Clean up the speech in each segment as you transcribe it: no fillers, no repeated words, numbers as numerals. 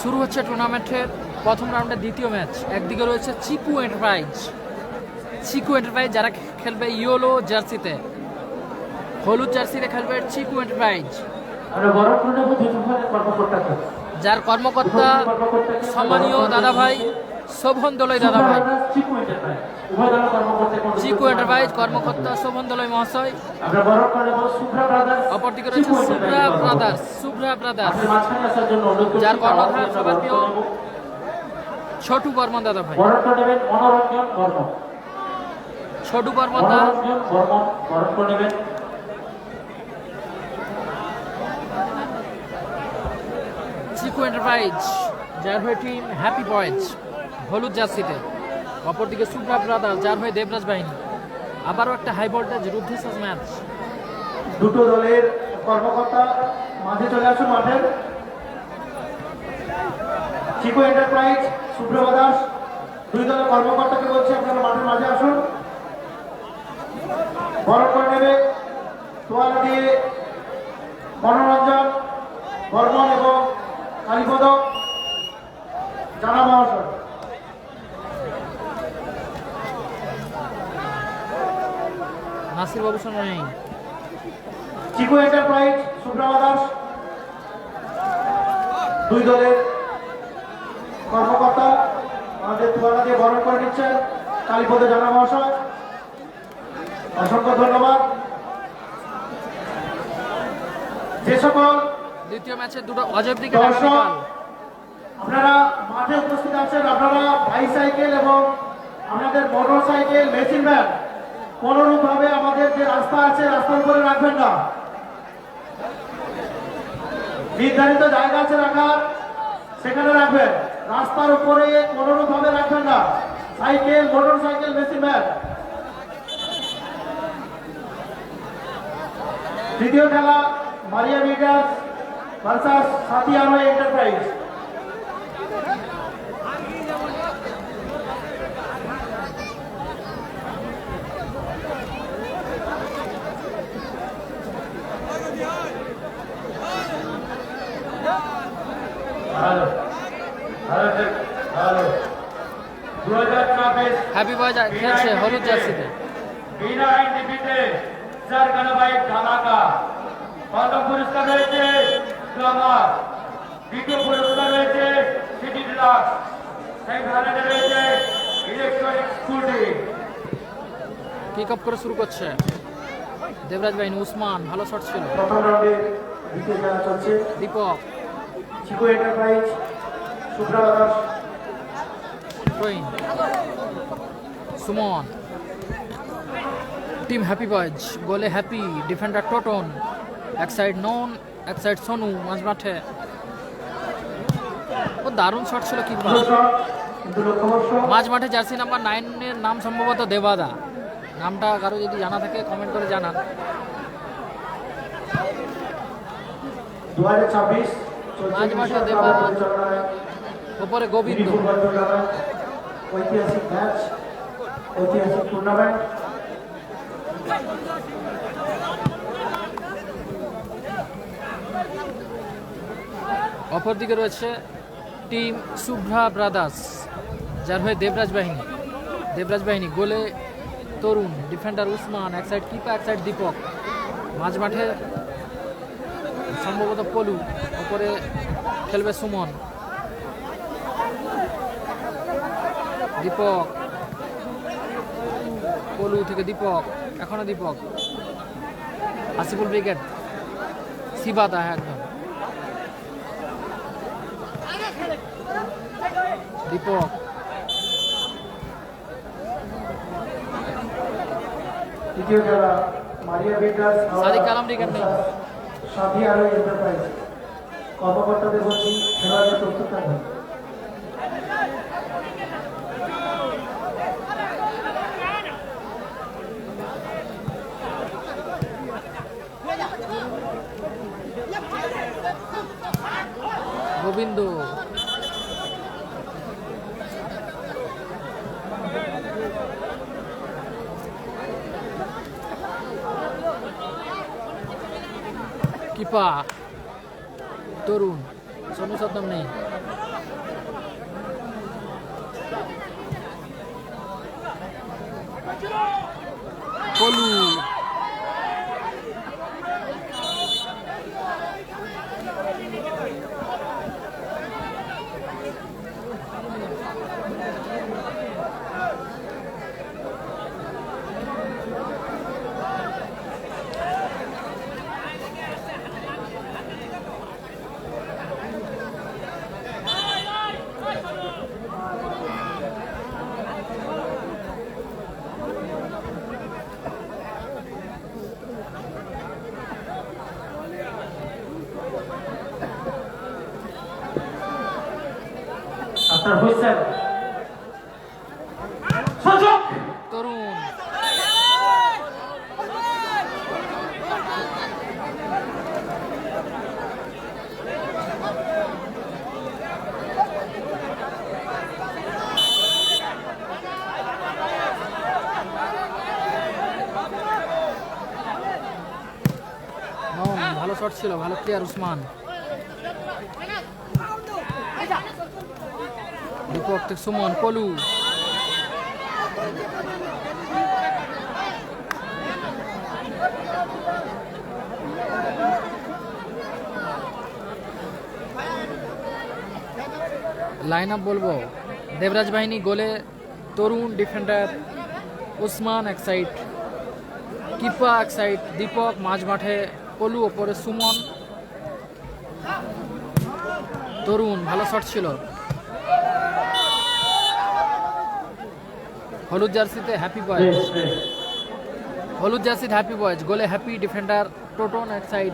শুরু হচ্ছে টুর্নামেন্টের প্রথম রাউন্ডের দ্বিতীয় ম্যাচ। একদিকে রয়েছে চিকু এন্টারপ্রাইজ যারা খেলবে ইয়েলো জার্সিতে, হলুদ জার্সিতে খেলবে চিকু এন্টারপ্রাইজ, যার কর্মকর্তা সম্মানীয় দাদাভাই শোভন দোলই দাদাভাই। চিকু এন্টারপ্রাইজ কর্মকর্তা শোভন দোলই মহাশয়। অপরদিকে রয়েছে শুভ্রা ব্রাদার্স, যার কর্ণধার সবার প্রিয় ছোটু বর্মন দাদাভাই। ছোটু বর্মন দা চিকু এন্টারপ্রাইজ, যার হয়ে টিম হ্যাপি বয়েজ হলুদ জার্সিতে। অপরদিকে শুভ্রা ব্রাদার্স, যার হয়ে দেবরাজ বাহিনী। আবারও একটা হাই ভোল্টেজ রুদ্ধশ্বাস ম্যাচ। দুটো দলের কর্মকর্তা মাঝে চলে আসুন মাঠের। চিকু এন্টারপ্রাইজ, শুভ্রা ব্রাদার্স, দুই দলের কর্মকর্তাকে বলছি আপনারা মাঠের মাঝে আসুন। বরণ করে নেবে তোয়ালা দিয়ে মনোরঞ্জন বর্মন এবং কালীপদ জানা মহাশয়। নাসির বাবু শোনা নেই। চিকু এন্টারপ্রাইজ, শুভ্রা ব্রাদার্স, দুই দলের কর্মকর্তা আমাদের তোয়ালা দিয়ে বরণ করে নিচ্ছেন কালীপদ জানা মহাশয়। অসংখ্য ধন্যবাদ। যে সকল দ্বিতীয় ম্যাচে দুটো অজয় দিকে আপনারা মাঠে উপস্থিত আছেন, আপনারা বাইসাইকেল এবং আমাদের মোটর সাইকেল মেশিন ভ্যান কোনোরূপ ভাবে আমাদের যে রাস্তা আছে রাস্তার উপরে রাখবেন না। নির্ধারিত জায়গা আছে রাখার, সেখানে রাখবেন। রাস্তার উপরে কোনোরূপ ভাবে রাখবেন না cycle, motor cycle, machine van. দ্বিতীয় খেলা মারিয়া বিল্ডার্স ভার্সাস সাথী আরোহী এন্টারপ্রাইজ। হ্যাপি বয়েজ খেলছে হলুদ জার্সিতে। প্রথম পুরস্কার রয়েছে গ্লামার, দ্বিতীয় পুরস্কার রয়েছে সিটি ডিলাক্স, সেখানে রয়েছে ইলেকট্রনিক স্কুটি। কিক অফ করে শুরু করছে দেবরাজ বাহিনী। উসমান ভালো শট ছিল। প্রথম রাউন্ডে দ্বিতীয় খেলা চলছে। Deepak, Chiku enterprise, Shubhra brothers, Suman. Team happy boys গোলে হ্যাপি, ডিফেন্ডার টোটন, এক সাইড নন, এক সাইড সোনু মাঝ মাঠে। ও দারুণ শট ছিল কিপার। মাঝ মাঠে জার্সি নাম্বার 9-এর নাম সম্ভবত দেবাদা। নামটা কারো যদি জানা থাকে কমেন্ট করে জানান। 2026 মাঝ মাঠে দেবাদা, ওপরে গোবিন্দ। ঐতিহাসিক ম্যাচ, ঐতিহাসিক টুর্নামেন্ট। অপরদিকে রয়েছে টিম শুভ্রা ব্রাদার্স, যার হয়ে দেবরাজ বাহিনী। গোলে তরুণ, ডিফেন্ডার উসমান, এক সাইড কিপার, এক সাইড দীপক। মাঝ মাঠে সম্ভবত পলু, ওপরে খেলবে সুমন। দীপক, পলু থেকে দীপক, এখনো দীপক। আসিফুল ব্রিগেড, সিবাদা একদম। দীপক, দ্বিতীয় খেলা Maria builders, Sadiq Alam brigade নেই। সাথী আরোহী এন্টারপ্রাইজ। কর্মকর্তাদের বলছি খেলার প্রস্তুত থাকবেন। গোবিন্দ, কিপা তরুণ, সোনু সদ্দাম নেই। কলু, আপনার হুইসেল সুযোগ তরুণ, ভালো শট ছিল, ভালো প্লেয়ার উসমান। দীপক থেকে সুমন, কলু, লাইন আপ বলবো, দেবরাজ বাহিনী গোলে তরুণ, ডিফেন্ডার উসমান এক সাইড, কিপা এক সাইড, দীপক মাঝ মাঠে, কলু ওপরে সুমন, তরুণ ভালো শট ছিল। হলুদ জার্সিতে হ্যাপি বয়েজ, হলুদ জার্সিতে হ্যাপি বয়েজ গোলে হ্যাপি, ডিফেন্ডার টোটন এক সাইড,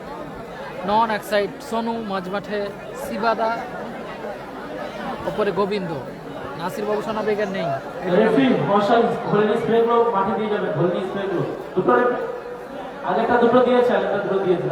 নন এক সাইড, সোনু মাঝ মাঠে, শিবাদা ওপরে গোবিন্দ, নাসির বাবু সোনা বেগের নেই। রেফারি মশাল ঘোলনি স্প্রেগুলো মাঠে দিয়ে যাবে, ঘোলনি স্প্রেগুলো দুটো আগেরটা দুটো দিয়েছে, আগেরটা দুটো দিয়েছে।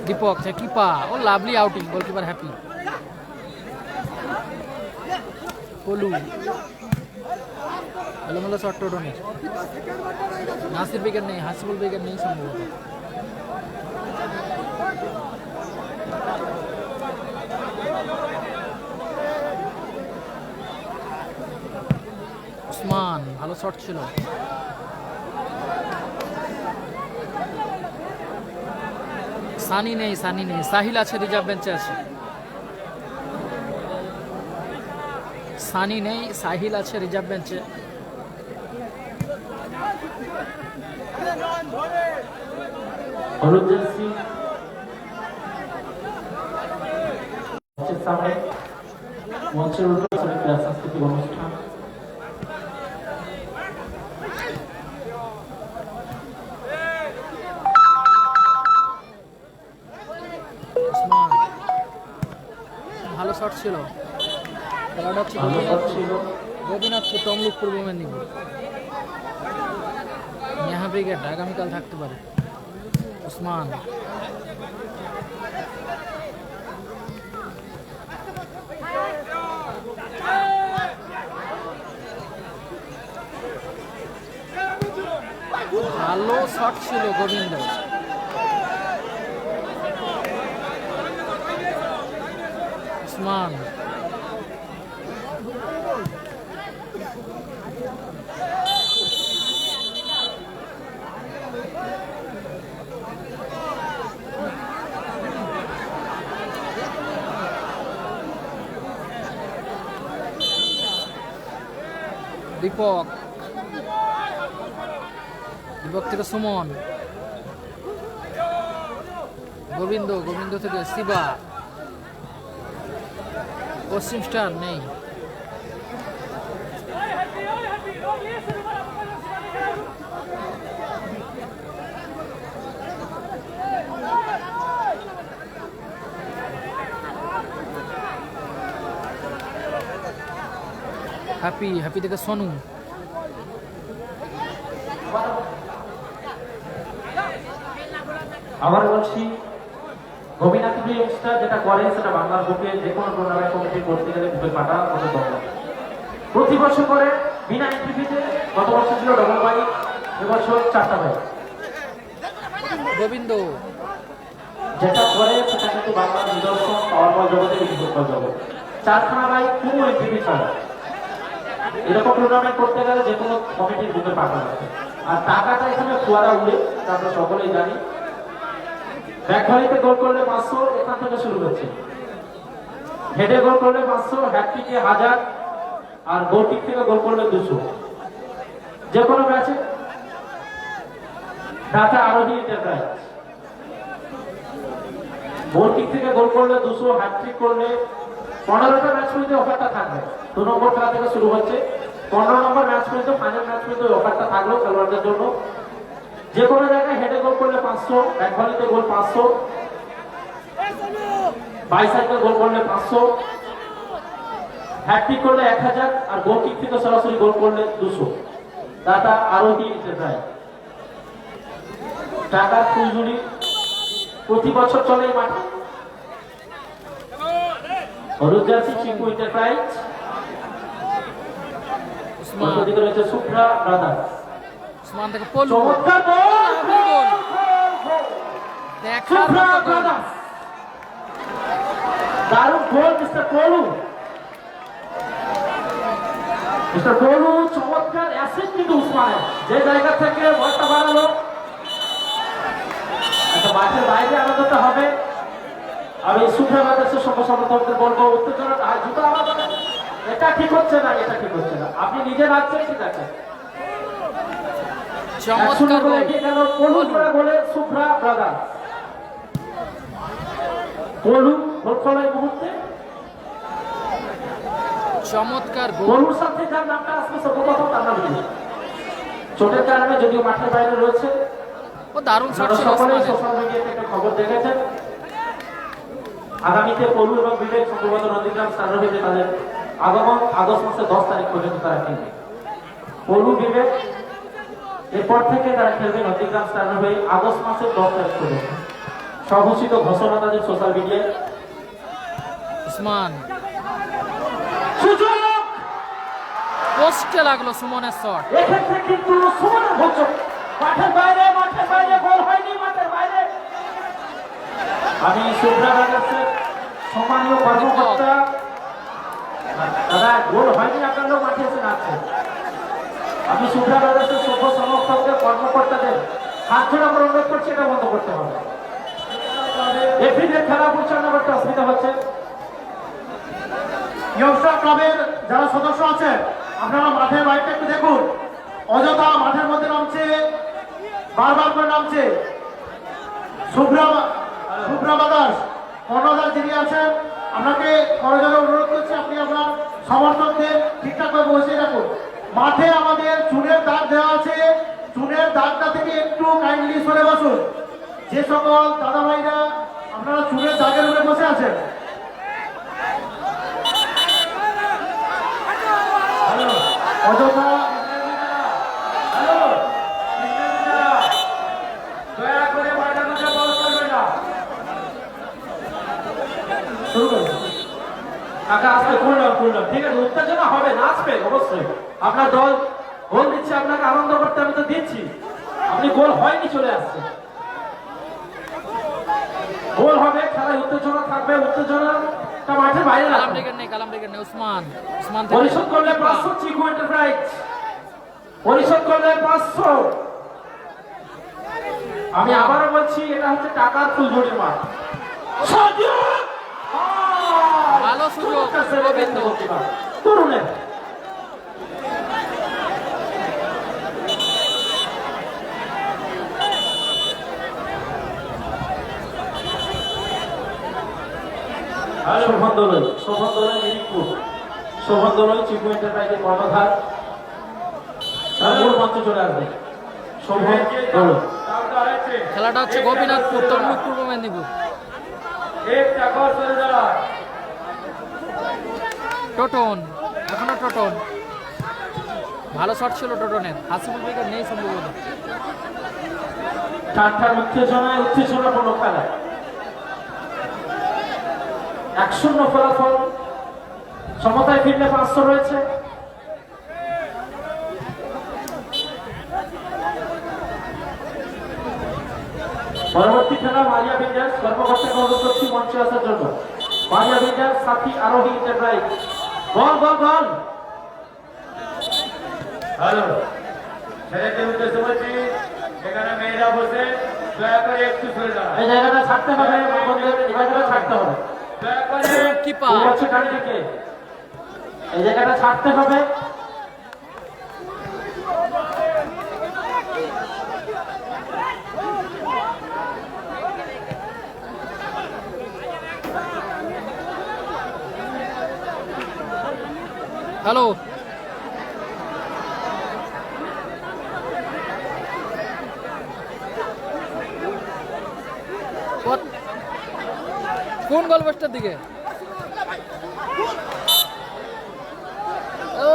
দীপক কিপা, ও লাভলি আউটিং, গোলকিপার হ্যাপি। কলু এলোমেলো শট টোটনের, নাসির বেগের নেই, হাসিবুল বেগের নেই সম্ভবত। উসমান ভালো শট ছিল। সানি নেই, সানি নেই, সাহিল আছে, রিজার্ভ বেঞ্চে আছে। সানি নেই, সাহিল আছে রিজার্ভ বেঞ্চে। হলুদ জার্সি মঞ্চের সামনে, মঞ্চের উল্টো সাংস্কৃতিক অনুষ্ঠান। উসমান ভালো শট ছিল। খেলাটা হচ্ছে গোপীনাথপুর, তমলুক, পূর্ব মেদিনীপুর। নেহা ব্রিগেড আগামীকাল থাকতে পারে। উসমান ভালো শট ছিল গোবিন্দ। উসমান দীপক, দীপক থেকে সুমন, গোবিন্দ, গোবিন্দ থেকে শিবা, পশ্চিম স্টার নেই। হ্যাপি হ্যাপি থেকে সোনু। আবার বলছি, গোপীনাথ এক্সট্রা যেটা করে সেটা বাংলার বুকে যে কোনো টুর্নামেন্ট কমিটি করতে গেলে বুকে পাঠা কোনো দরকার। প্রতি বছর করে বিনা এন্ট্রি ফিতে, গত বছর ছিল ডবল বাইক, এবছর 4টা বাইক। গোবিন্দ যেটা করে সেটা কিন্তু বাংলার নিদর্শন পাওয়ার পর জগতে ফুটবল জগৎ। 4খানা বাইক কোনো এন্ট্রি ফি ছাড়া। এরকম টুর্নামেন্ট করতে গেলে যে কোনো কমিটির বুকে পাঠা লাগে। আর টাকাটা এখানে ফোয়ারা উড়ে, তা আমরা সকলেই জানি। ব্যাকভলিতে গোল করলে 500, এখান থেকে শুরু হচ্ছে। হেডে গোল করলে 500, হ্যাটট্রিকে 1000, আর গোল কিক থেকে গোল করলে 200। যে কোনো ম্যাচে ডাটা আরোহী এন্টারপ্রাইজ। গোল কিক থেকে গোল করলে 200, হ্যাটট্রিক করলে 15টা ম্যাচ পর্যন্ত অফারটা থাকবে। 2 নম্বর খেলা থেকে শুরু হচ্ছে, 15 নম্বর ম্যাচ পর্যন্ত, ফাইনাল ম্যাচ পর্যন্ত অফারটা থাকলো খেলোয়াড়দের জন্য। যে কোনো জায়গায় হেডে গোল করলে 500, ব্যাকভলিতে গোল 500, বাইসাইকেল গোল করলে 500, হ্যাটট্রিক করলে 1000, আর গোল কিক থেকে সরাসরি গোল করলে 200। দাদা আরোহী এন্টারপ্রাইজ। টাকার ফুলঝুরি প্রতি বছর চলে এই মাঠে। হলুদ জার্সি চিকু এন্টারপ্রাইজ, উসমান ওদিকে রয়েছে সুপ্রা ব্রাদার্স। উসমান থেকে পলু চমৎকার বল, গোল। দেখার সুপ্রা মতো গোল। ব্রাদার্স, দারুণ গোল মিস্টার পলু। মিস্টার পলু চমৎকার অ্যাসিস্ট কিন্তু উসমানের, যে জায়গা থেকে বলটা বাড়ালো। একটা মাঠের বাইরে আলাদাটা হবে। আমি সুপ্রা ব্রাদার্সের সমর্থকদের বলবো, উত্তেজনা আর জুতো আলাদা, এটা ঠিক হচ্ছে না, এটা ঠিক হচ্ছে না। আপনি নিজে নাচছেন, ঠিক আছে। চমৎকার গোল। পলু করে বলে সুপ্রা ব্রাদার্স। পলু গোল করার মুহূর্তে চমৎকার গোল। পলুর সাথে যার নামটা আসবে সর্বপ্রথম তার নাম লিখুন। চোটের কারণে যদিও মাঠের বাইরে রয়েছে, ও দারুণ শট ছিল সকলেই উসমানের। সোশ্যাল মিডিয়াতে একটা খবর দেখেছেন। আগামীতে পলু এবং বিবেক সম্ভবত নন্দীগ্রাম স্টারভিতে তাদের আগমন আগস্ট মাসের 10 তারিখ পর্যন্ত তারা খেলবে। পলু বিবেক এরপর থেকে তারা খেলবে নন্দীগ্রাম স্টারভিতে আগস্ট মাসের 10 তারিখ পর্যন্ত। সঘোষিত ঘোষণা তাদের সোশ্যাল মিডিয়ায়। উসমান সুযোগ পোস্টে লাগলো সুমনের শট। এক্ষেত্রে কিন্তু সুমনের ভোজন মাঠের বাইরে গোল হয়নি, মাঠের বাইরে। আমি সুপ্রা ব্রাদার্সের সম্মানীয় কর্মকর্তা, দাদা গোল হয়নি, আপনার লোক মাঠে এসে নাচছে। আমি সুপ্রা ব্রাদার্সের সভ্য সমর্থকদের, কর্মকর্তাদের হাত জোড়া করে অনুরোধ করছি, এটা বন্ধ করতে হবে। এফিদের খেলা পরিচালনা করতে অসুবিধা হচ্ছে। ইয়ংস্টার ক্লাবের যারা সদস্য আছেন, আপনারা মাঠের বাইরটা একটু দেখুন। অযথা মাঠের মধ্যে নামছে, বারবার করে নামছে। শুভ্রা দাস, কর্ণধার যিনি আছেন, আপনাকে করজোড়ে অনুরোধ করছি, আপনি আপনার সমর্থকদের ঠিকঠাক ভাবে বসিয়ে রাখুন। মাঠে আমাদের চুনের দাগ দেওয়া আছে, চুনের দাগটা থেকে একটু কাইন্ডলি সরে বসুন। যে সকল দাদা ভাইরা আপনারা চুনের দাগের উপরে বসে আছেন, অযথা দয়া করে মাঠের মধ্যে বল করবে না। শুরু করুন। কাকা আসবে, করলাম, ঠিক আছে। উত্তেজনা হবে, নাচবে অবশ্যই। আপনার দল গোল দিচ্ছে, আপনাকে আনন্দ করতে আমি তো দিচ্ছি। আপনি গোল হয়নি চলে আসছে, গোল হবে, খেলায় উত্তেজনা থাকবে। উত্তেজনাটা মাঠের বাইরে কালাম রাখবে। ব্রিগেড নেই উসমান। উসমান থেকে পরিশোধ করলে 500 চিকু এন্টারপ্রাইজ, পরিশোধ করলে 500। আমি আবারও বলছি, এটা হচ্ছে টাকার ফুলঝুরির মাঠ। ভালো সুযোগ, গোবিন্দ। তরুণের শোভন দোলই মিরিকপুর, শোভন দোলই চিকু এন্টারপ্রাইজের কর্ণধার। তার মূল মঞ্চে চলে আসবে শোভন দোলই। খেলাটা হচ্ছে গোপীনাথপুর, তমলুক, পূর্ব মেদিনীপুর। টোটন, এখনো টোটন। ভালো শট ছিল টোটনের, হাসিবুল ব্রিগেড নেই সম্ভবত। ঠাট্টার উত্তেজনাপূর্ণ খেলা 1-0 ফলাফল। সমতায় ফিরলে 500 রয়েছে। পরবর্তী খেলা মারিয়া বিল্ডার্স। কর্মকর্তাকে অনুরোধ করছি মঞ্চে আসার জন্য। মারিয়া বিল্ডার্স সাথী আরোহী এন্টারপ্রাইজ। বল বল বল। হ্যালো, ছেলেদের উদ্দেশ্যে বলছি, এখানে মেয়েরা বসে, দয়া করে একটু সরে দাঁড়ান। এই জায়গাটা ছাড়তে হবে, বন্ধুদের এই জায়গাটা ছাড়তে হবে। দয়া করে কিপার হচ্ছে গাড়ি থেকে এই জায়গাটা ছাড়তে হবে। হ্যালো, কোন গোলপোস্টের দিকে? ও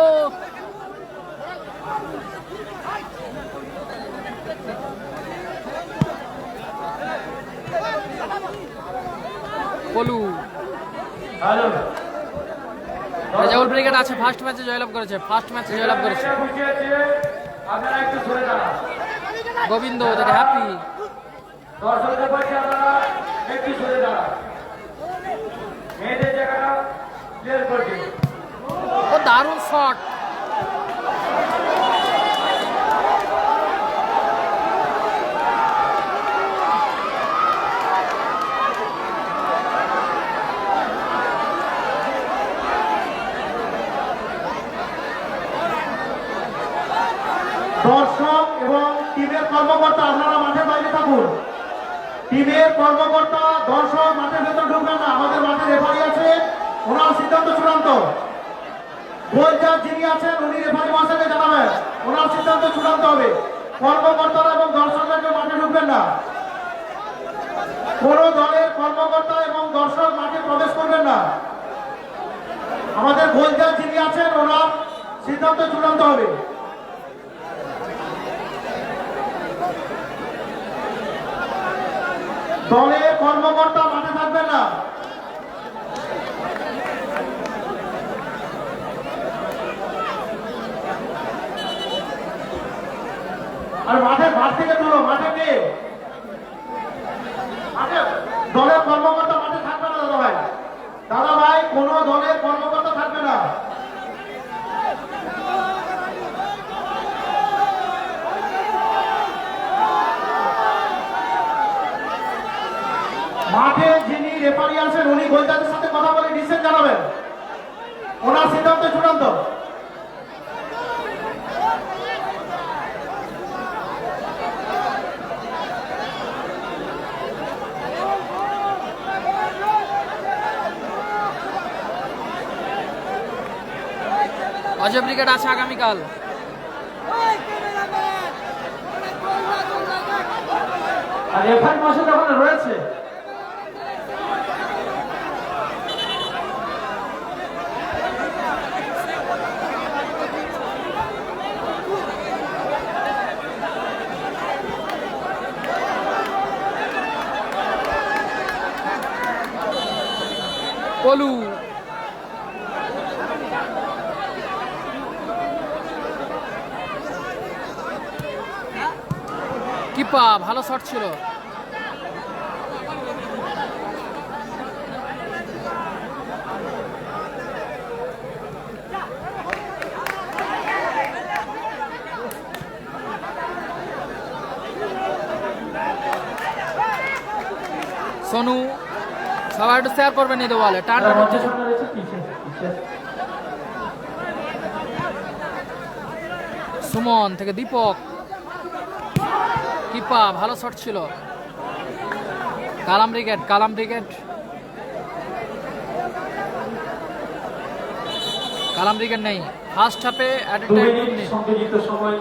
পলু। হ্যালো, রেজাউল ব্রিগেড আছে, ফার্স্ট ম্যাচে জয়লাভ করেছে, বুঝে আছে, আপনারা একটু সরে দাঁড়ান। গোবিন্দ থেকে হ্যাপি। দর্শকদের বলছি, আপনারা একটু সরে দাঁড়ান। মেয়েদের জায়গাটা ক্লিয়ার করে দিন। ও দারুণ শট। দর্শক এবং টিমের কর্মকর্তা আপনারা মাঠের বাইরে থাকুন। টিমের কর্মকর্তা দর্শক মাঠের ভেতর ঢুকবেন না। আমাদের মাঠে রেফারি আছে, ওনার সিদ্ধান্ত চূড়ান্ত। গোল জাজ যিনি আছেন উনি রেফারি মহাশয়কে জানাবেন, ওনার সিদ্ধান্ত চূড়ান্ত হবে। কর্মকর্তারা এবং দর্শকরা মাঠে ঢুকবেন না। কোন দলের কর্মকর্তা এবং দর্শক মাঠে প্রবেশ করবেন না। আমাদের গোল জাজ যিনি আছেন ওনার সিদ্ধান্ত চূড়ান্ত হবে। দলের কর্মকর্তা মাঠে থাকবেন না। আর মাঠ থেকে তুলো, মাঠে কে? দলের কর্মকর্তা মাঠে থাকবে না। দাদা ভাই কোন দলের কর্মকর্তা থাকবে না। মাঠে যিনি রেফারি আছেন উনি গোলদারের সাথে কথা বলে ডিসিশন জানাবেন, ওনার সিদ্ধান্ত চূড়ান্ত। অজয় ব্রিগেড আছে আগামীকাল। আর রেফারি মহাশয় ওখানে রয়েছে। পলু কিপা, ভালো শট ছিল। সোনু সবাই একটু শেয়ার করবেন এই দেওয়ালে টান টান হচ্ছে। সুমন থেকে দীপক, কিপা ভালো শট ছিল। কালাম ব্রিগেড নেই। ফার্স্ট হাফে সংযোজিত সময়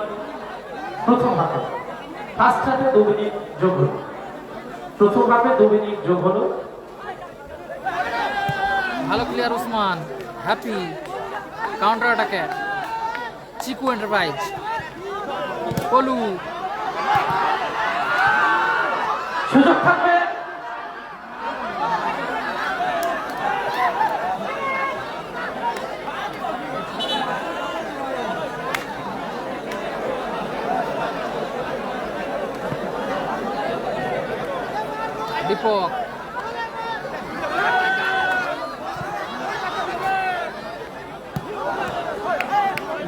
প্রথম হাফে, ফার্স্ট হাফে 2 মিনিট যোগ হলো, প্রথম হাফে 2 মিনিট যোগ হলো। ভালো ক্লিয়ার উসমান, হ্যাপি কাউন্টার অ্যাটাকে চিকু এন্টারপ্রাইজ। কলু সুযোগ থাকবে। দীপক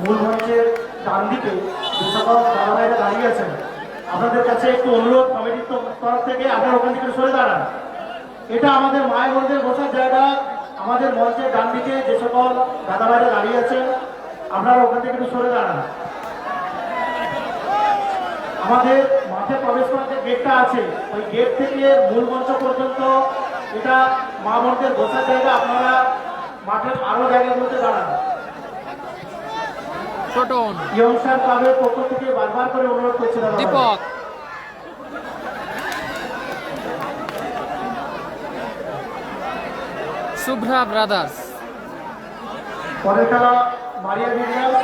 মূল মঞ্চের ডান দিকে যে সকল দাদাভাইরা দাঁড়িয়ে আছেন, আপনাদের কাছে একটু অনুরোধ কমিটির তরফ থেকে আপনারা ওখান থেকে সরে দাঁড়ান। এটা আমাদের মায়ের বোনদের বসার জায়গা। আমাদের মঞ্চের ডান দিকে যে সকল দাদাভাইরা দাঁড়িয়ে আছেন, আপনারা ওখান থেকে একটু সরে দাঁড়ান। আমাদের মাঠে প্রবেশ করার যে গেটটা আছে, ওই গেট থেকে মূল মঞ্চ পর্যন্ত এটা মা বোনদের বসার জায়গা। আপনারা মাঠের আরো জায়গাগুলোতে দাঁড়ান। টোটন ইয়ংস্টার ক্লাবের পক্ষ থেকে বারবার করে অনুরোধ করছি দাদা। দীপক শুভ্রা ব্রাদার্স। পরের খেলা Maria builders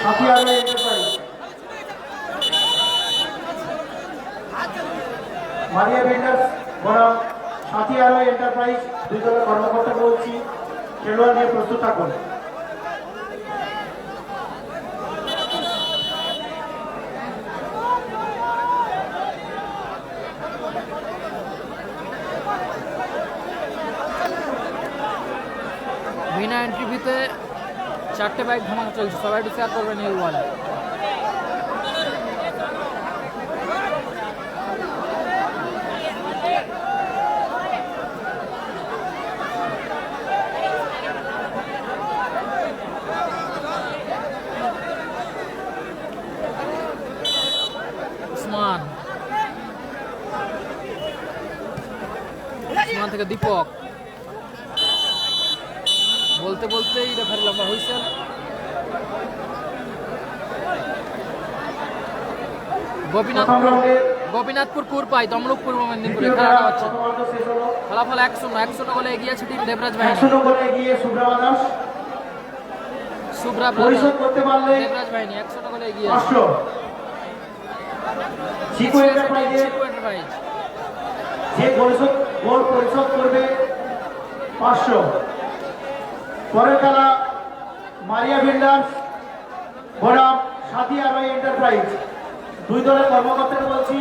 Sathiyaro enterprise. Maria builders বনাম সাথিয়ারো এন্টারপ্রাইজ, দুই দলের কর্মকর্তা বলছি খেলোয়াড় নিয়ে প্রস্তুত থাকুন। বিনা এন্ট্রিভিতে 4টে বাইক ধামাকা চলছে, সবাই একটু শেয়ার করবেন এই ওয়ালে। উসমান থেকে দীপক, বলতে বলতেই রেফারি লম্বা হুইসেল। গোপীনাথপুর কুরপাই তমলুক পূর্ব মেদিনীপুরে খেলাটা হচ্ছে। ফলাফল 1-0 গোলে এগিয়ে আছে টিম দেবরাজ বাহিনী। শুভ্রা দেবরাজ বাহিনী 1-0 গোলে এগিয়ে আছে। চিকু এন্টারপ্রাইজ যে গোল পরিশোধ করবে 500। পরের খেলা মারিয়া বিল্ডার্স বনাম সাথিয়ারো এন্টারপ্রাইজ, দুই দলের কর্মকর্তাকে বলছি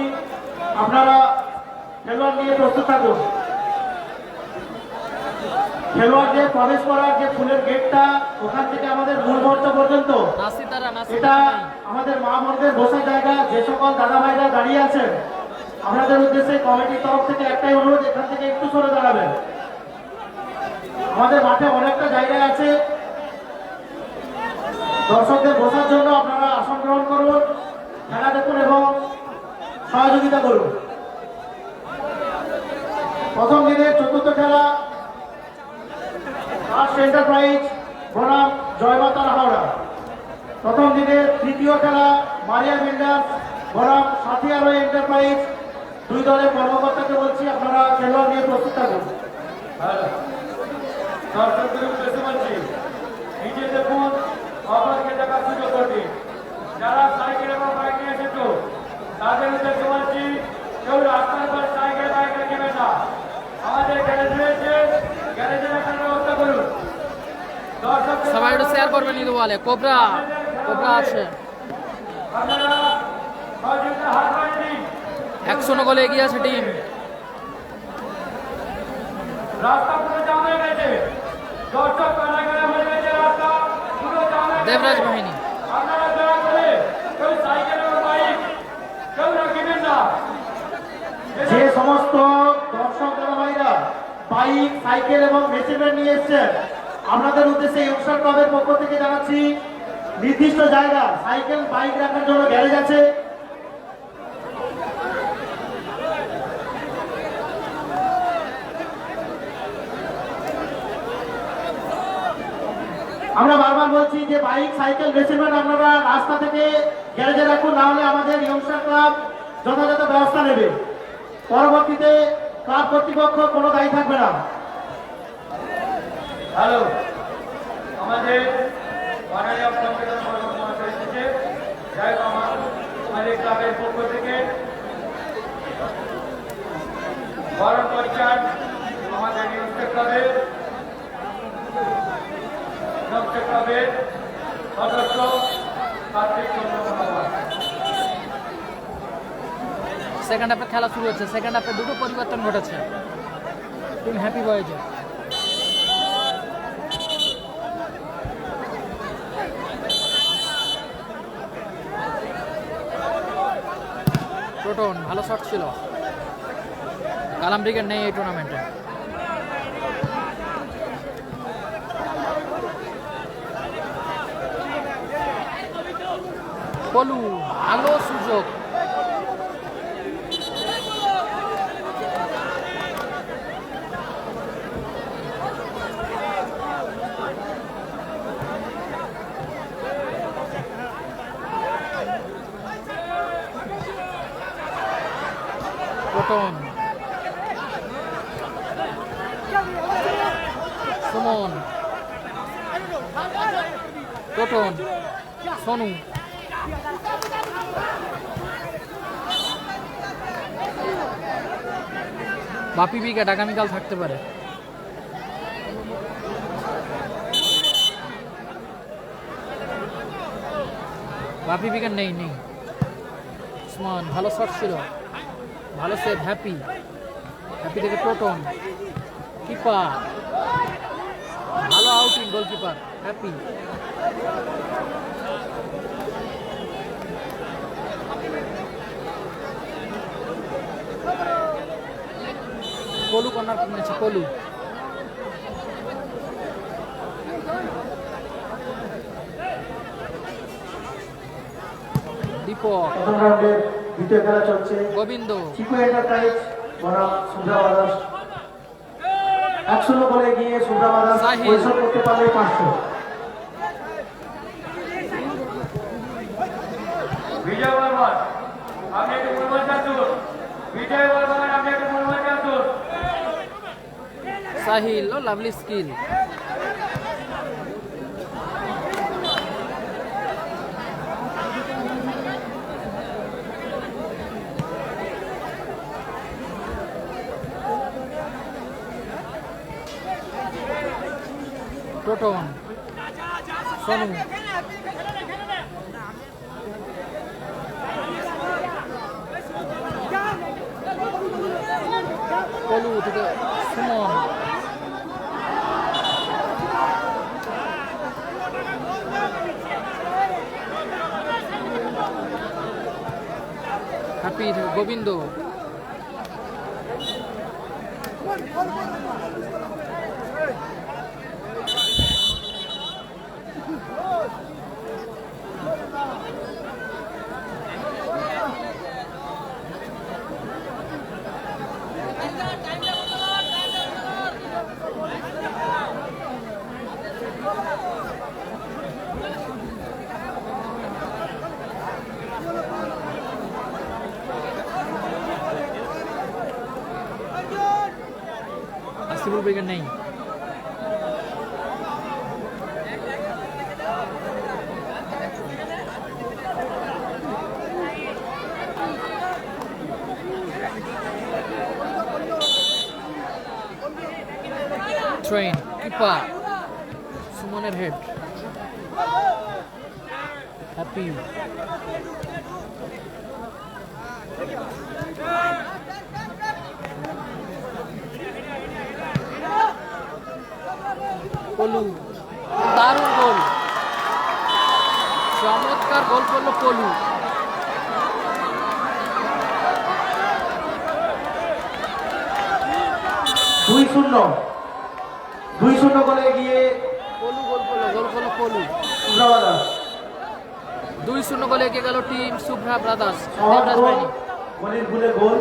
আপনারা খেলোয়াড় নিয়ে প্রস্তুত থাকুন। খেলোয়াড়দের প্রবেশ করার যে ফুলের গেটটা, ওখান থেকে আমাদের মূল মঞ্চ পর্যন্ত এটা আমাদের মা বোনদের বসার জায়গা। যে সকল দাদা ভাইরা দাঁড়িয়ে আছেন, আপনাদের উদ্দেশ্যে কমিটির তরফ থেকে একটাই অনুরোধ, এখান থেকে একটু সরে দাঁড়াবেন। আমাদের মাঠে অনেকটা জায়গা আছে, দর্শকদের বসার জন্য আপনারা আসন গ্রহণ করুন, খেলা দেখুন এবং সহযোগিতা করুন। প্রথম দিনের চতুর্থ খেলা এন্টারপ্রাইজ বনাম জয়মাতা হাওড়া। প্রথম দিনের তৃতীয় খেলা মারিয়া বিল্ডার্স বনাম সাথিয়ারো এন্টারপ্রাইজ, দুই দলের কর্মকর্তাকে বলছি আপনারা খেলোয়াড় নিয়ে প্রস্তুত থাকুন। দর্শকদের উদ্দেশ্যে বলছি, নিজে দেখুন, অপরকে দেখার সুযোগ করবে। যারা সাইকেল এবং বাইক নিয়ে এসেছো তাদের উদ্দেশ্যে বলছি, কেউ রাস্তার পর সাইকেল বাইক রেখে না। আমাদের গ্যারেজ রয়েছে, গ্যারেজে রাখার ব্যবস্থা করুন। দর্শক সবাই একটু শেয়ার করবেন এই ওয়ালে। কোবরা আছে, আপনারা সহযোগিতা হাত বাড়িয়ে দিন। 1-0 গোলে এগিয়ে আছে টিম। রাস্তা পুরো জাম হয়ে গেছে, দর্শক কারাগারে হয়ে গেছে, রাস্তা পুরো জাম হয়ে গেছে। দেবরাজ বাহিনী আপনারা দয়া করে কেউ সাইকেল এবং বাইক কেউ রাখবেন না। যে সমস্ত দর্শক দাদা ভাইরা বাইক, সাইকেল এবং মেশিন নিয়ে এসছেন, আপনাদের উদ্দেশ্যে ইয়ংস্টার ক্লাবের পক্ষ থেকে জানাচ্ছি নির্দিষ্ট জায়গা সাইকেল বাইক রাখার জন্য গ্যারেজ আছে। আমরা বারবার বলছি যে বাইক, সাইকেল, মেশিন আপনারা রাস্তা থেকে গ্যারেজে রাখুন, না হলে আমাদের ইয়ংস্টার ক্লাব যথাযথ ব্যবস্থা নেবে। পরবর্তীতে ক্লাব কর্তৃপক্ষ কোনো দায়ী থাকবে না। হ্যালো, আমাদের মাননীয় সম্মেলন মহাশয় এসেছে। যাই হোক আমাদের ক্লাবের পক্ষ থেকে বরণ করছেন আমাদের নিউজটেক ক্লাবের সদস্য কার্তিক চন্দ্র মহাশয়। সেকেন্ড হাফে খেলা শুরু হচ্ছে। সেকেন্ড হাফে দুটো পরিবর্তন ঘটেছে টিম হ্যাপি বয়েজে। টোটন ভালো শট ছিল। কালাম ব্রিগেড নেই এই টুর্নামেন্টে। পলু ভালো সুযোগ। টোটন সুমন টোটন সোনু বাপি উইকেট আগামীকাল থাকতে পারে। বাপি উইকেট নেই নেই। উসমান ভালো শট ছিল, ভালো সেভ। হ্যাপি হ্যাপি থেকে টোটন কিপার ভালো আউটিং গোলকিপার হ্যাপি। কলু কর্নার কিনেছে কলু। দীপক প্রথম রাউন্ডের দ্বিতীয় খেলা চলছে। গোবিন্দ চিকু এন্টারপ্রাইজ বনাম সুব্রা বাদাস। 1-0 বলে গিয়ে সুব্রা বাদাস সাহিল। পরিশোধ করতে পারলে 500। বিজয় বর্মন আপনি একটু বলবেন চাতুর। বিজয় বর্মন আপনি একটু বলবেন চাতুর। সাহিল ও লাভলি স্কিল। টোটন সোনু কলু থেকে সুমন হ্যাপি থেকে গোবিন্দ আসিফুল ব্রিগেড নেই। ট্রেন কিপার সুমনের হেড হ্যাপি কলু দারুণ গোল, চমৎকার গোল করলো কলু। দুই শূন্য গোলে গিয়ে কলু গোল করলো কলু। সুব্রা বাদাস 2-0 গোলে এগিয়ে গেল টিম শুভ্রা ব্রাদার্স। সহজ গোল, গলির ভুলে গোল।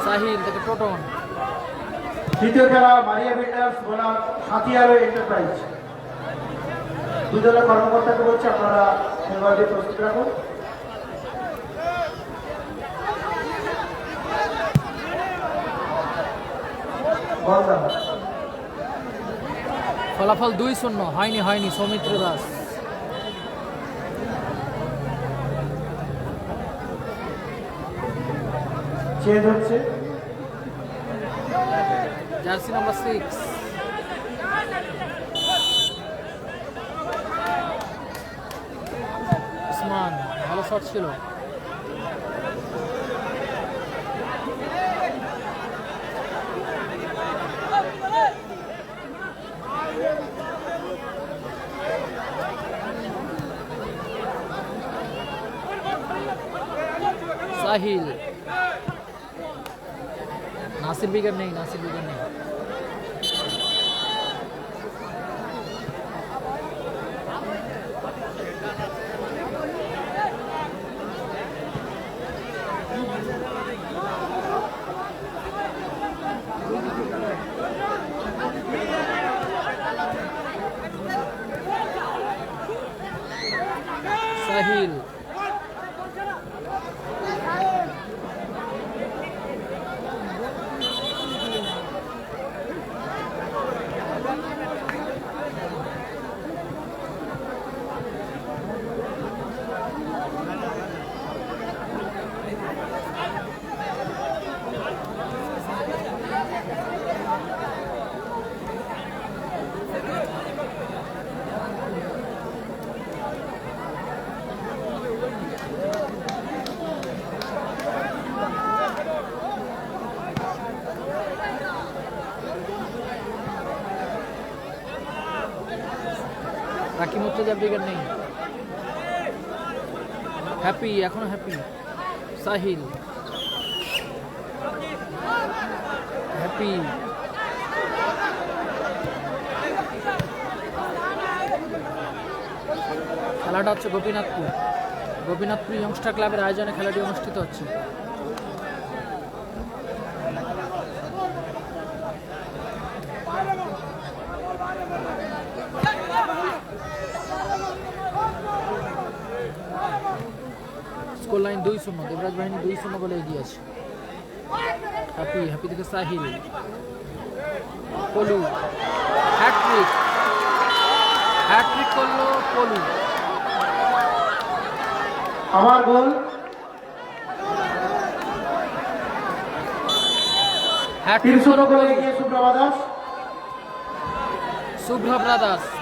সাহিল থেকে টোটন তৃতীয় খেলা মারিয়া বিল্ডার্স বনাম হাতিয়ারো এন্টারপ্রাইজ। দুই দলের কর্মকর্তাকে বলছে আপনারা খেলোয়াড়দের প্রস্তুত রাখুন। বল দাও। ফলাফল 2-0, হয়নি সৌমিত্র দাস। চেঞ্জ হচ্ছে। জার্সি নাম্বার 6 উসমান, ভালো শট ছিল। সাহিল, নাসির বিগের নেই। সাহিল, রাকি মুর্তজা ব্রিগেড নেই। হ্যাপি, এখনো হ্যাপি। সাহিল, হ্যাপি, খেলাটা হচ্ছে গোপীনাথপুর ইয়ংস্টার ক্লাবের আয়োজনে খেলাটি অনুষ্ঠিত হচ্ছে। স্কোর লাইন 2-0, দেবরাজ বাহিনী 2-0 বলে এগিয়ে আছে। হ্যাপি থেকে সাহিল, পলু, হ্যাট্রিক করলো পলু। আমার গোল। হ্যাট্রিক 3-0 গোলে এগিয়ে সুব্রভা দাস।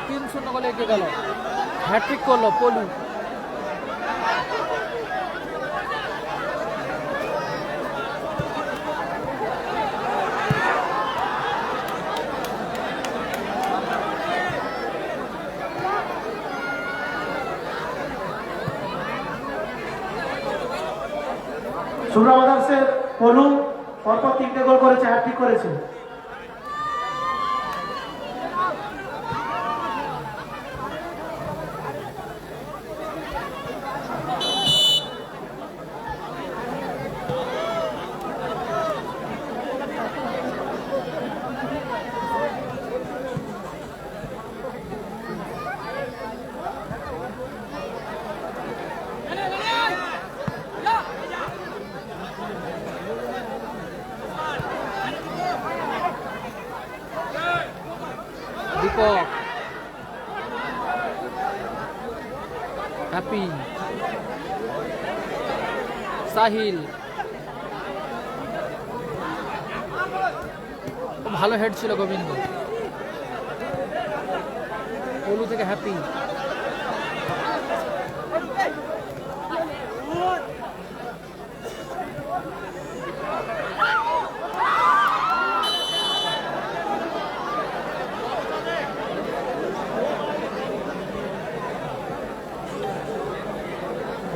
3-0 গোলে এগিয়ে গেল। হ্যাট্রিক করলো পলু। সুব্রভা দাসের পলু পরপর 3টে গোল করেছে, হ্যাট্রিক করেছে। দীপক, হ্যাপি, সাহিল, ভালো হেড ছিল গোবিন্দ। পলু থেকে হ্যাপি,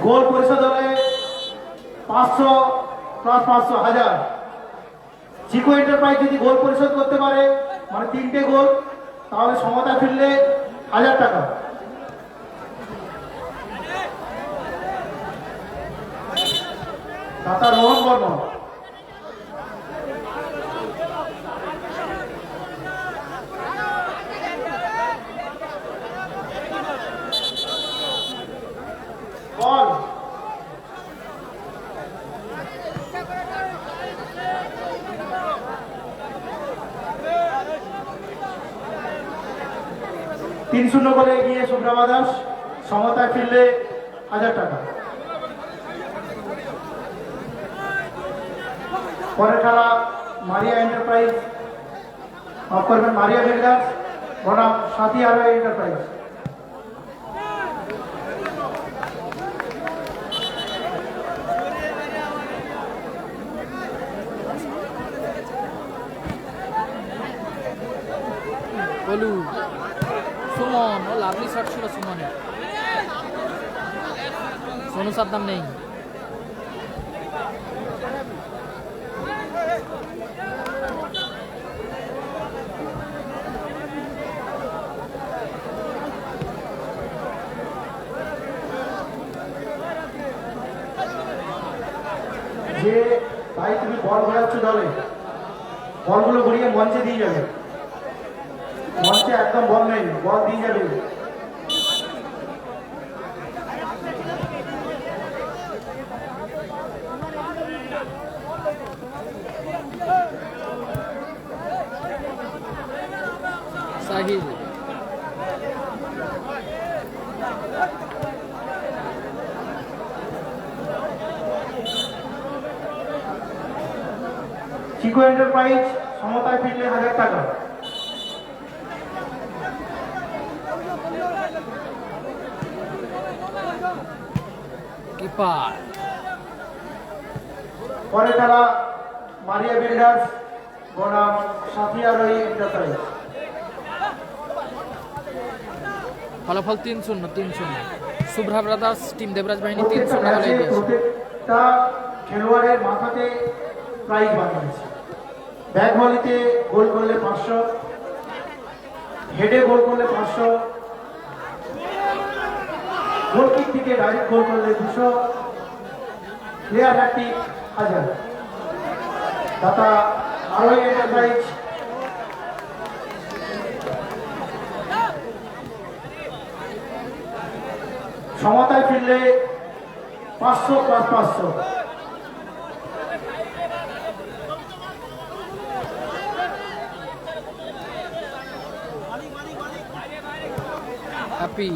গোল পরিশোধ হলে 500 প্লাস 500 1000। চিকো এন্টারপ্রাইজ যদি গোল পরিশোধ করতে পারে, মানে 3টে গোল, তাহলে সমতা ফিরলে 1000 টাকা। দাতা রোহন বর্মন। বল। 3-0 গোলে এগিয়ে শুভ্রা দাস, সমতায় ফিরলে 1000 টাকা। পরের খেলা মারিয়া এন্টারপ্রাইজ অফ করবেন মারিয়া বিল্ডার্স বনাম সাথী আরো এন্টারপ্রাইজ। বলু সুমন, ও লাভলি শট ছিল সুমনের। সোনু সাদ্দাম নেই। যে ভাই তুমি বল ঘোরাচ্ছ দলে, বলগুলো ঘুরিয়ে মঞ্চে দিয়ে যাবে। মঞ্চে একদম বল নেই, বল দিয়ে যাবে। সাহিল চিকো এন্টারপ্রাইজ সমতায় ফিরলে 1000 টাকা। কিপার পরে খেলা মারিয়া বিল্ডার্স বনাম সাথী আরো এন্টারপ্রাইজ। ফলাফল 3-0। শুভ্রা ব্রাদার্স টিম দেবরাজ বাহিনী প্রত্যেকটা 3-0 গোলে ম্যাচে এগিয়ে আছে। প্রত্যেকটা খেলোয়াড়ের মাথাতে প্রাইজ বানিয়েছে। ব্যাট ভলিতে গোল করলে 500, হেডে গোল করলে 500, গোল কিক থেকে ডাইরেক্ট গোল করলে 200, প্লেয়ার হ্যাট্রিক 1000। দাতা আরোই এন্টারপ্রাইজ। সমতায় ফিরলে 500 + 500। হ্যাপি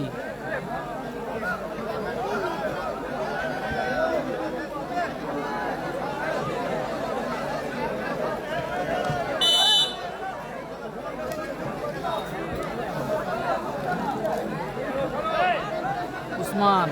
উসমান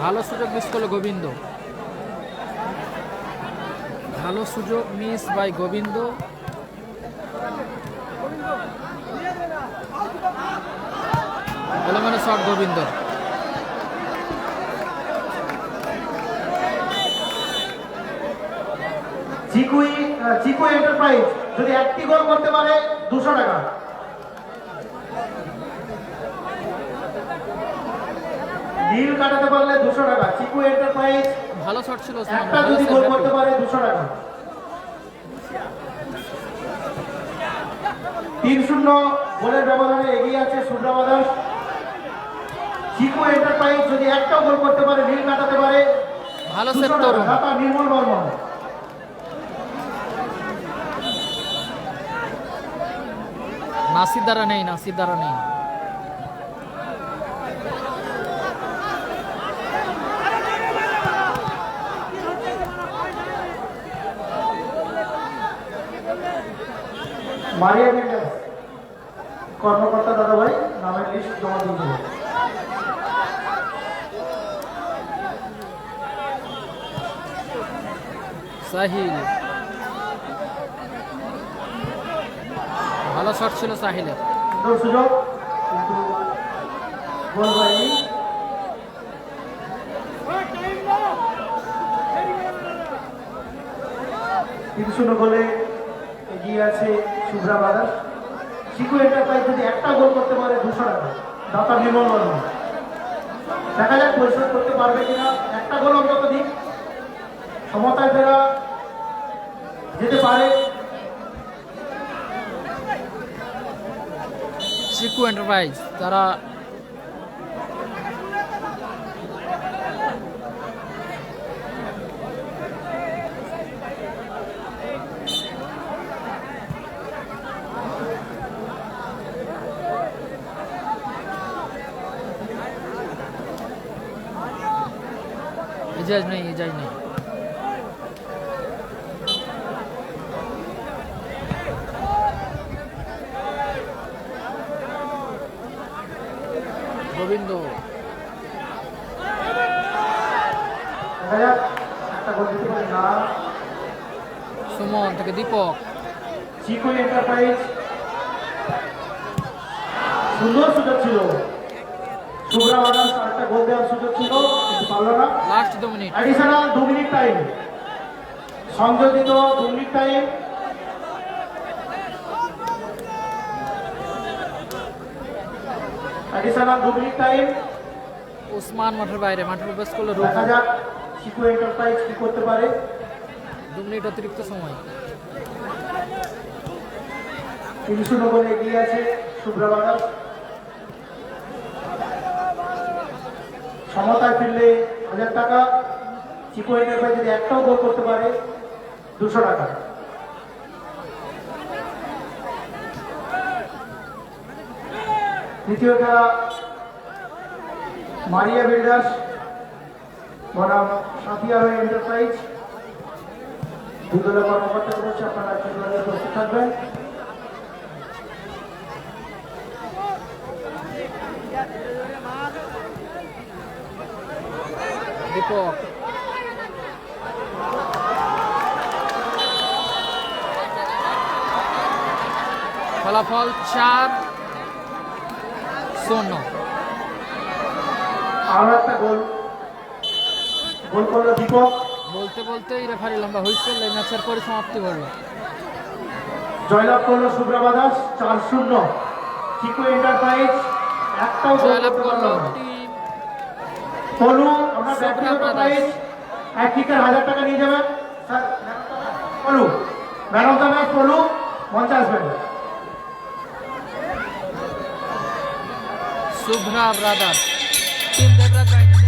ভালো সুযোগ মিস করলো গোবিন্দ। ভালো সুযোগ মিস বাই গোবিন্দ। এলোমেলো শট গোবিন্দ। চিকো এন্টারপ্রাইজ যদি একটি গোল করতে পারে 200 টাকা। নীল কাটাতে পারলে 200 টাকা। চিকো এন্টারপ্রাইজ ভালো শট ছিল ওসমান, একটা ভালো যদি save, গোল happy। করতে পারে 200 টাকা। 3-0 গোলের ব্যবধানে এগিয়ে আছে শুভ্রা দাস। চিকো এন্টারপ্রাইজ যদি একটা গোল করতে পারে, নীল কাটাতে পারে ভালো 200 সেভ টাকা। তরুণ। দাতা নির্মল বর্মন। নাসির দ্বারা নেই, নাসির দ্বারা নেই। মারিয়া বিল্ডার্স কর্মকর্তা দাদা ভাই নামের লিস্ট জমা দিয়ে দেবো। সাহিল ভালো শট ছিল সাহিলের। সুন্দর সুযোগ কিন্তু গোল হয়নি। 3-0 গোলে এগিয়ে আছে শুভ্রা ব্রাদার্স। চিকো এন্টারপ্রাইজ যদি একটা গোল করতে পারে 200 টাকা। দাতা নির্মল বর্মা। দেখা যাক পরিশোধ করতে পারবে কিনা। একটা গোল অন্তত দিক। সমতায় ফেরা যেতে পারে। চিকু এন্টারপ্রাইজ তারা एजाज नहीं एजाज नहीं गोविंदो একটা গোল দিতে পারি না। सुमन থেকে দীপক চিকু এন্টারপ্রাইজ সুন্দর সুযোগ ছিল, শুভ্রা বাদাস আরেকটা গোল দেওয়ার সুযোগ ছিল কিন্তু পারলো না। Last 2 minute additional 2 minute time, সংযোজিত 2 minute time. Additional 2 minute time. Usman মাঠের বাইরে মাঠের প্রবেশ করলো দেখা রুকু যাক চিকু এন্টারপ্রাইজ কি করতে পারে। 2 মিনিট অতিরিক্ত সময় 300 গোলে এগিয়ে আছে শুভ্রা বাদাস। সমতায় ফিরলে 1000 টাকা, চিকু এন্টারপ্রাইজ যদি একটাও গোল করতে পারে 200 টাকা। তৃতীয় খেলা মারিয়া বিল্ডার্স বনাম সাথিয়া হয়ে এন্টারপ্রাইজ। দুই দলের কর্মকর্তা বলছে আপনারা খেলোয়াড়ে প্রস্তুত থাকবেন। দীপক ফলাফল 4-0 আরো একটা গোল করলো দীপক। বলতে বলতেই রেফারি লম্বা হুইসেল এই ম্যাচের পরিসমাপ্তি করলো। জয়লাভ করলো শুভ্রা বাদাস 4-0। চিকু এন্টারপ্রাইজ একটাও গোল জয়লাভ করতে করলো পারলো না। টিম বলু আমরা শুভ্রা ব্যক্তিগত বাদাস। প্রাইজ এক কিকের 1000 টাকা নিয়ে যাবেন sir. Balu man of the match বলু মঞ্চে আসবেন। শুভ্রা ব্রাদার্স টিম দেবরাজ বাহিনী